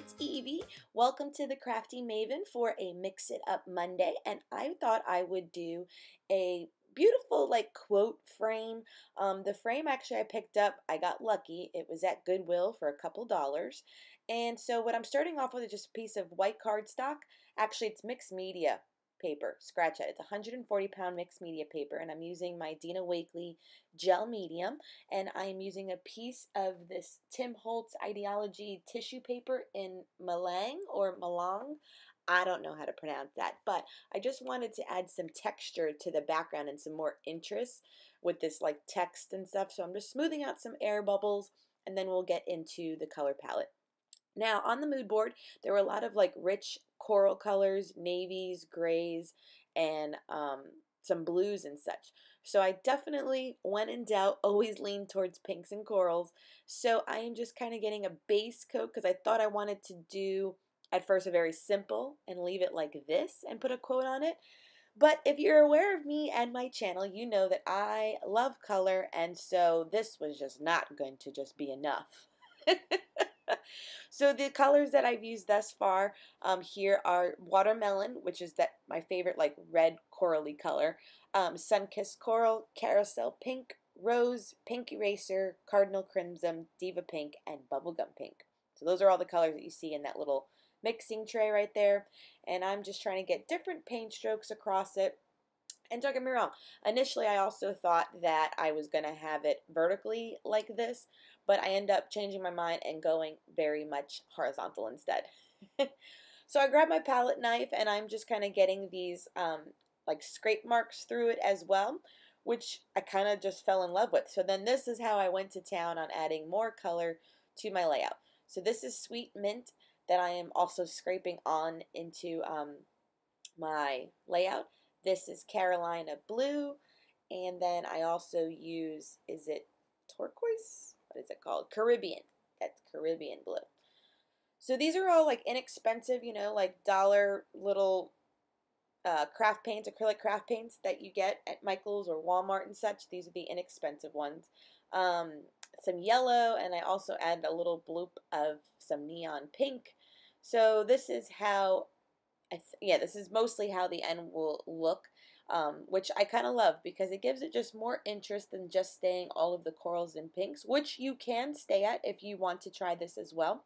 it's Evie. Welcome to the Crafty Maven for a Mix It Up Monday, and I thought I would do a beautiful quote frame. The frame actually I picked up, I got lucky. It was at Goodwill for a couple dollars. And so what I'm starting off with is just a piece of white cardstock. Actually, it's mixed media paper, scratch it. It's 140-pound mixed media paper, and I'm using my Dina Wakley gel medium, and I'm using a piece of this Tim Holtz Ideology tissue paper in Malang or Malang. I don't know how to pronounce that, but I just wanted to add some texture to the background and some more interest with this text and stuff. So I'm just smoothing out some air bubbles, and then we'll get into the color palette. Now, on the mood board, there were a lot of rich coral colors, navies, grays, and some blues and such. So I definitely, when in doubt, always lean towards pinks and corals. So I am just kind of getting a base coat because I thought I wanted to do at first a very simple and leave it like this and put a quote on it. But if you're aware of me and my channel, you know that I love color, and so this was just not going to just be enough. So the colors that I've used thus far here are watermelon, which is my favorite red corally color, sun-kissed coral, carousel pink, rose, pink eraser, cardinal crimson, diva pink, and bubblegum pink. So those are all the colors that you see in that little mixing tray right there. And I'm just trying to get different paint strokes across it. And don't get me wrong, initially I also thought that I was going to have it vertically like this, but I end up changing my mind and going very much horizontal instead. So I grabbed my palette knife and I'm just kind of getting these scrape marks through it as well, which I kind of just fell in love with. So then this is how I went to town on adding more color to my layout. So this is Sweet Mint that I am also scraping on into my layout. This is Carolina Blue, and then I also use, is it turquoise? What is it called? Caribbean. That's Caribbean Blue. So these are all inexpensive, you know, dollar little craft paints, acrylic craft paints that you get at Michael's or Walmart and such. These are the inexpensive ones. Some yellow, and I also add a little bloop of some neon pink. So this is how this is mostly how the end will look, which I kind of love because it gives it just more interest than just staying all of the corals and pinks, which you can stay at if you want to try this as well.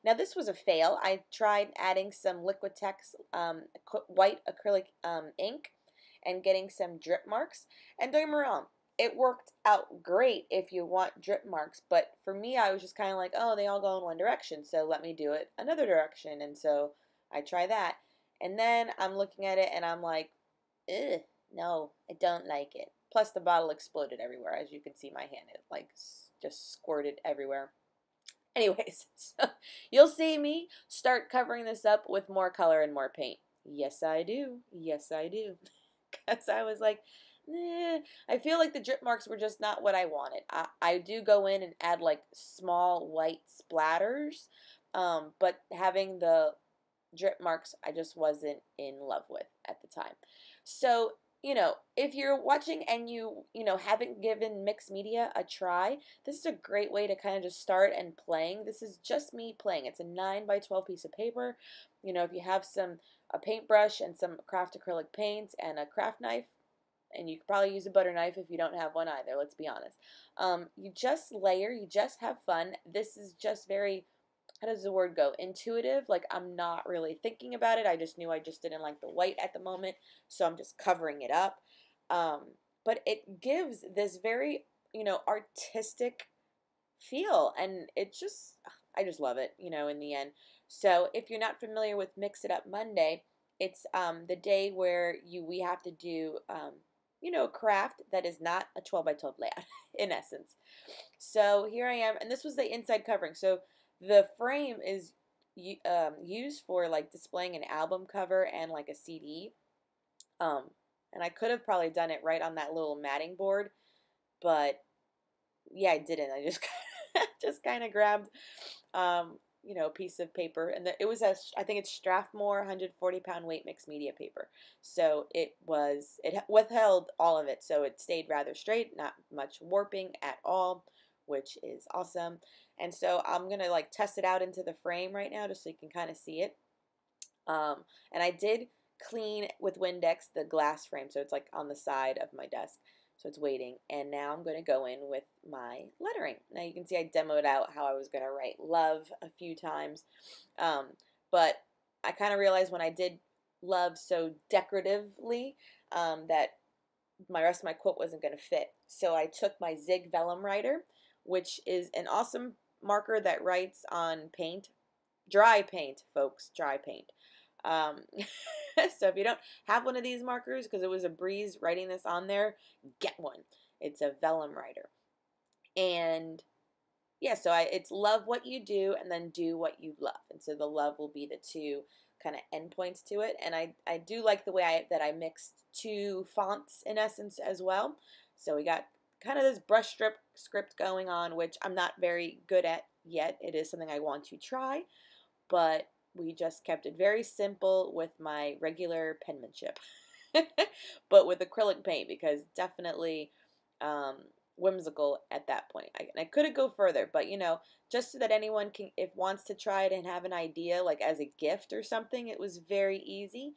Now this was a fail. I tried adding some Liquitex white acrylic ink and getting some drip marks, and don't get me wrong, it worked out great if you want drip marks, but for me I was just kind of like, oh, they all go in one direction, so let me do it another direction, and so I try that. And then I'm looking at it and I'm like, ugh, no, I don't like it. Plus the bottle exploded everywhere. As you can see my hand, it just squirted everywhere. Anyways, so you'll see me start covering this up with more color and more paint. Yes, I do. Yes, I do. Because I was like, nah, I feel like the drip marks were just not what I wanted. I do go in and add small white splatters, but having the drip marks I just wasn't in love with at the time. So, you know, if you're watching and you haven't given mixed media a try, this is a great way to kind of just start and playing. This is just me playing. It's a 9x12 piece of paper. You know, if you have a paintbrush and some craft acrylic paints and a craft knife, and you could probably use a butter knife if you don't have one either, let's be honest. You just layer, you just have fun. This is just very, how does the word go? Intuitive. I'm not really thinking about it. I just knew I just didn't like the white at the moment, so I'm just covering it up. But it gives this very, artistic feel, and I just love it, in the end. So if you're not familiar with Mix It Up Monday, it's the day where we have to do, a craft that is not a 12x12 layout, in essence. So here I am, and this was the inside covering. So the frame is used for displaying an album cover and a CD. And I could have probably done it right on that little matting board, but yeah, I didn't. I just just kind of grabbed a piece of paper, and it was I think it's Strathmore 140-pound weight mixed media paper. So it withheld all of it, so it stayed rather straight, not much warping at all, which is awesome. And so I'm gonna like test it out into the frame right now just so you can kind of see it. And I did clean with Windex the glass frame, so it's like on the side of my desk, so it's waiting. And now I'm going to go in with my lettering. Now you can see I demoed out how I was going to write love a few times, but I kind of realized when I did love so decoratively that my rest of my quote wasn't going to fit. So I took my Zig Vellum Writer, which is an awesome marker that writes on paint. Dry paint, folks, dry paint. So if you don't have one of these markers, because it was a breeze writing this on there, get one. It's a vellum writer. And yeah, so it's love what you do and then do what you love. And so the love will be the two kind of endpoints to it. And I do like the way that I mixed two fonts in essence as well. So we got kind of this brush script going on, which I'm not very good at yet. It is something I want to try, but we just kept it very simple with my regular penmanship, but with acrylic paint, because definitely whimsical at that point. I couldn't go further, but you know, just so that anyone can, if wants to try it and have an idea, like as a gift or something, it was very easy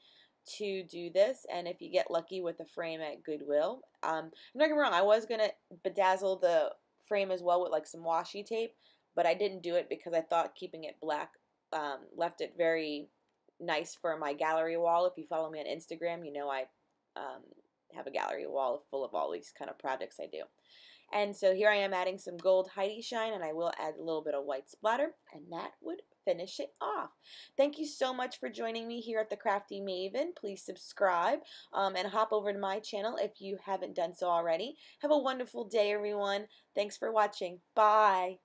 to do this. And if you get lucky with a frame at Goodwill, don't get me wrong, I was gonna bedazzle the frame as well with like some washi tape, but I didn't do it because I thought keeping it black left it very nice for my gallery wall. If you follow me on Instagram, you know I have a gallery wall full of all these kind of projects I do. And so here I am adding some gold Heidi shine, and I will add a little bit of white splatter, and that would finish it off. Thank you so much for joining me here at the Crafty Maven. Please subscribe and hop over to my channel if you haven't done so already. Have a wonderful day, everyone. Thanks for watching. Bye.